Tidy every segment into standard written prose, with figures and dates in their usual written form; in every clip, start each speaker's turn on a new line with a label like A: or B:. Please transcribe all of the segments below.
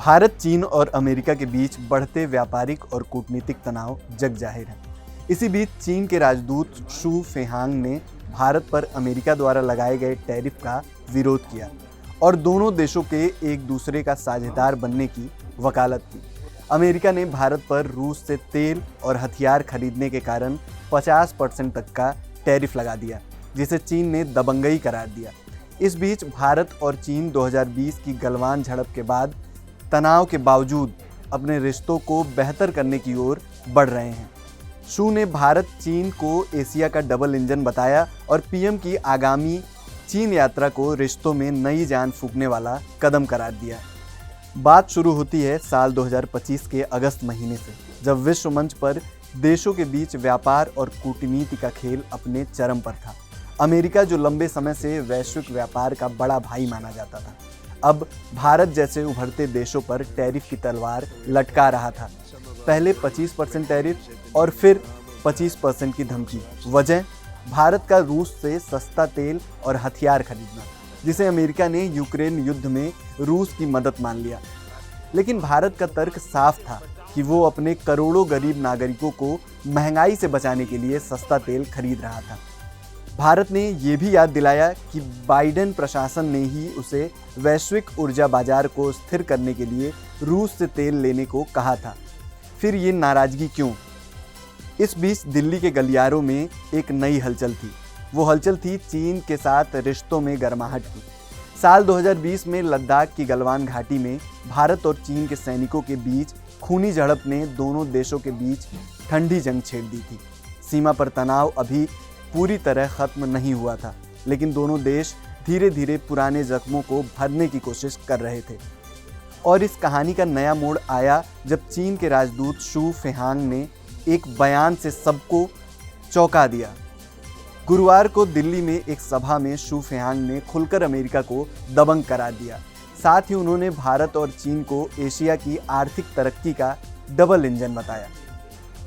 A: भारत, चीन और अमेरिका के बीच बढ़ते व्यापारिक और कूटनीतिक तनाव जग जाहिर है। इसी बीच चीन के राजदूत शू फेहांग ने भारत पर अमेरिका द्वारा लगाए गए टैरिफ का विरोध किया और दोनों देशों के एक दूसरे का साझेदार बनने की वकालत की। अमेरिका ने भारत पर रूस से तेल और हथियार खरीदने के कारण 50% तक का टैरिफ लगा दिया, जिसे चीन ने दबंगई करार दिया। इस बीच भारत और चीन 2020 की गलवान झड़प के बाद तनाव के बावजूद अपने रिश्तों को बेहतर करने की ओर बढ़ रहे हैं। शू ने भारत चीन को एशिया का डबल इंजन बताया और पीएम की आगामी चीन यात्रा को रिश्तों में नई जान फूंकने वाला कदम करार दिया। बात शुरू होती है साल 2025 के अगस्त महीने से, जब विश्व मंच पर देशों के बीच व्यापार और कूटनीति का खेल अपने चरम पर था। अमेरिका, जो लंबे समय से वैश्विक व्यापार का बड़ा भाई माना जाता था, अब भारत जैसे उभरते देशों पर टैरिफ की तलवार लटका रहा था। पहले 25% टैरिफ और फिर 25% की धमकी। वजह भारत का रूस से सस्ता तेल और हथियार खरीदना, जिसे अमेरिका ने यूक्रेन युद्ध में रूस की मदद मान लिया। लेकिन भारत का तर्क साफ था कि वो अपने करोड़ों गरीब नागरिकों को महंगाई से बचाने के लिए सस्ता तेल खरीद रहा था। भारत ने ये भी याद दिलाया कि बाइडेन प्रशासन ने ही उसे वैश्विक ऊर्जा बाजार को स्थिर करने के लिए रूस से तेल लेने को कहा था। फिर ये नाराजगी क्यों? इस बीच दिल्ली के गलियारों में एक नई हलचल थी। वो हलचल थी चीन के साथ रिश्तों में गर्माहट की। साल 2020 में लद्दाख की गलवान घाटी में भारत और चीन के सैनिकों के बीच खूनी झड़प ने दोनों देशों के बीच ठंडी जंग छेड़ दी थी। सीमा पर तनाव अभी पूरी तरह खत्म नहीं हुआ था, लेकिन दोनों देश धीरे धीरे पुराने जख्मों को भरने की कोशिश कर रहे थे। और इस कहानी का नया मोड़ आया जब चीन के राजदूत शू फेहांग ने एक बयान से सबको चौंका दिया। गुरुवार को दिल्ली में एक सभा में शू फेहांग ने खुलकर अमेरिका को दबंग करार दिया। साथ ही उन्होंने भारत और चीन को एशिया की आर्थिक तरक्की का डबल इंजन बताया।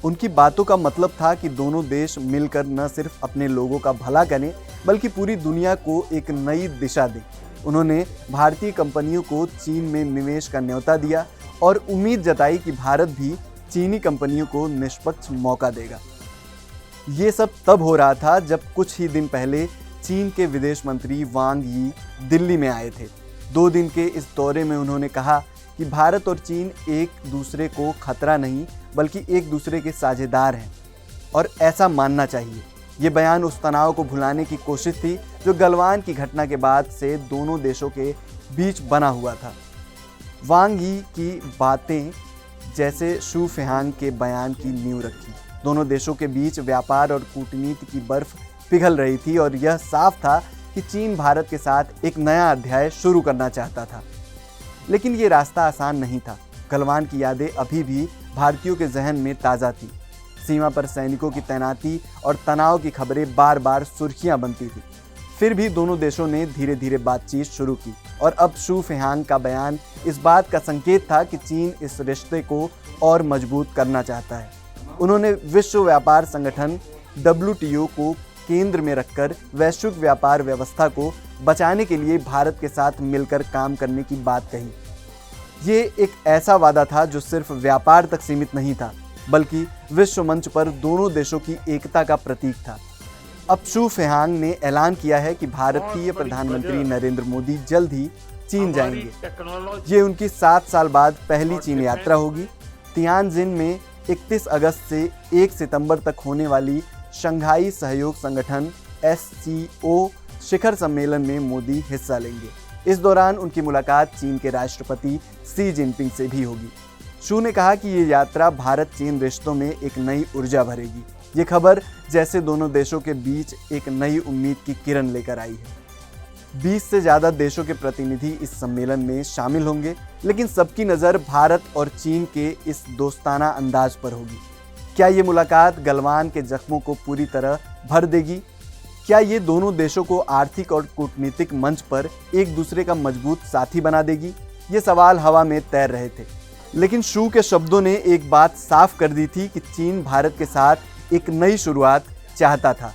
A: उनकी बातों का मतलब था कि दोनों देश मिलकर न सिर्फ अपने लोगों का भला करें, बल्कि पूरी दुनिया को एक नई दिशा दें। उन्होंने भारतीय कंपनियों को चीन में निवेश का न्योता दिया और उम्मीद जताई कि भारत भी चीनी कंपनियों को निष्पक्ष मौका देगा। ये सब तब हो रहा था जब कुछ ही दिन पहले चीन के विदेश मंत्री वांग यी दिल्ली में आए थे। 2 दिन के इस दौरे में उन्होंने कहा कि भारत और चीन एक दूसरे को खतरा नहीं, बल्कि एक दूसरे के साझेदार हैं और ऐसा मानना चाहिए। ये बयान उस तनाव को भुलाने की कोशिश थी जो गलवान की घटना के बाद से दोनों देशों के बीच बना हुआ था। वांग यी की बातें जैसे शू फेहांग के बयान की नींव रखी। दोनों देशों के बीच व्यापार और कूटनीति की बर्फ पिघल रही थी और यह साफ था कि चीन भारत के साथ एक नया अध्याय शुरू करना चाहता था। लेकिन ये रास्ता आसान नहीं था। गलवान की यादें अभी भी भारतीयों के जहन में ताज़ा थी। सीमा पर सैनिकों की तैनाती और तनाव की खबरें बार बार सुर्खियां बनती थी। फिर भी दोनों देशों ने धीरे धीरे बातचीत शुरू की और अब शू फेहांग का बयान इस बात का संकेत था कि चीन इस रिश्ते को और मजबूत करना चाहता है। उन्होंने विश्व व्यापार संगठन WTO को केंद्र में रखकर वैश्विक व्यापार व्यवस्था को बचाने के लिए भारत के साथ मिलकर काम करने की बात कही। ये एक ऐसा वादा था जो सिर्फ व्यापार तक सीमित नहीं था, बल्कि विश्व मंच पर दोनों देशों की एकता का प्रतीक था। अब शू फेहांग ने ऐलान किया है कि भारतीय प्रधानमंत्री नरेंद्र मोदी जल्द ही चीन जाएंगे। ये उनकी 7 साल बाद पहली चीन यात्रा होगी। तियानजिन में 31 अगस्त से 1 सितंबर तक होने वाली शंघाई सहयोग संगठन SCO शिखर सम्मेलन में मोदी हिस्सा लेंगे। इस दौरान उनकी मुलाकात चीन के राष्ट्रपति शी जिनपिंग से भी होगी। शू ने कहा कि ये यात्रा भारत चीन रिश्तों में एक नई ऊर्जा भरेगी। ये खबर जैसे दोनों देशों के बीच एक नई उम्मीद की किरण लेकर आई है। 20 से ज़्यादा देशों के प्रतिनिधि इस सम्मेलन में शामिल होंगे, लेकिन सबकी नज़र भारत और चीन के इस दोस्ताना अंदाज पर होगी। क्या ये मुलाकात गलवान के जख्मों को पूरी तरह भर देगी? क्या ये दोनों देशों को आर्थिक और कूटनीतिक मंच पर एक दूसरे का मजबूत साथी बना देगी? ये सवाल हवा में तैर रहे थे, लेकिन शू के शब्दों ने एक बात साफ कर दी थी कि चीन भारत के साथ एक नई शुरुआत चाहता था।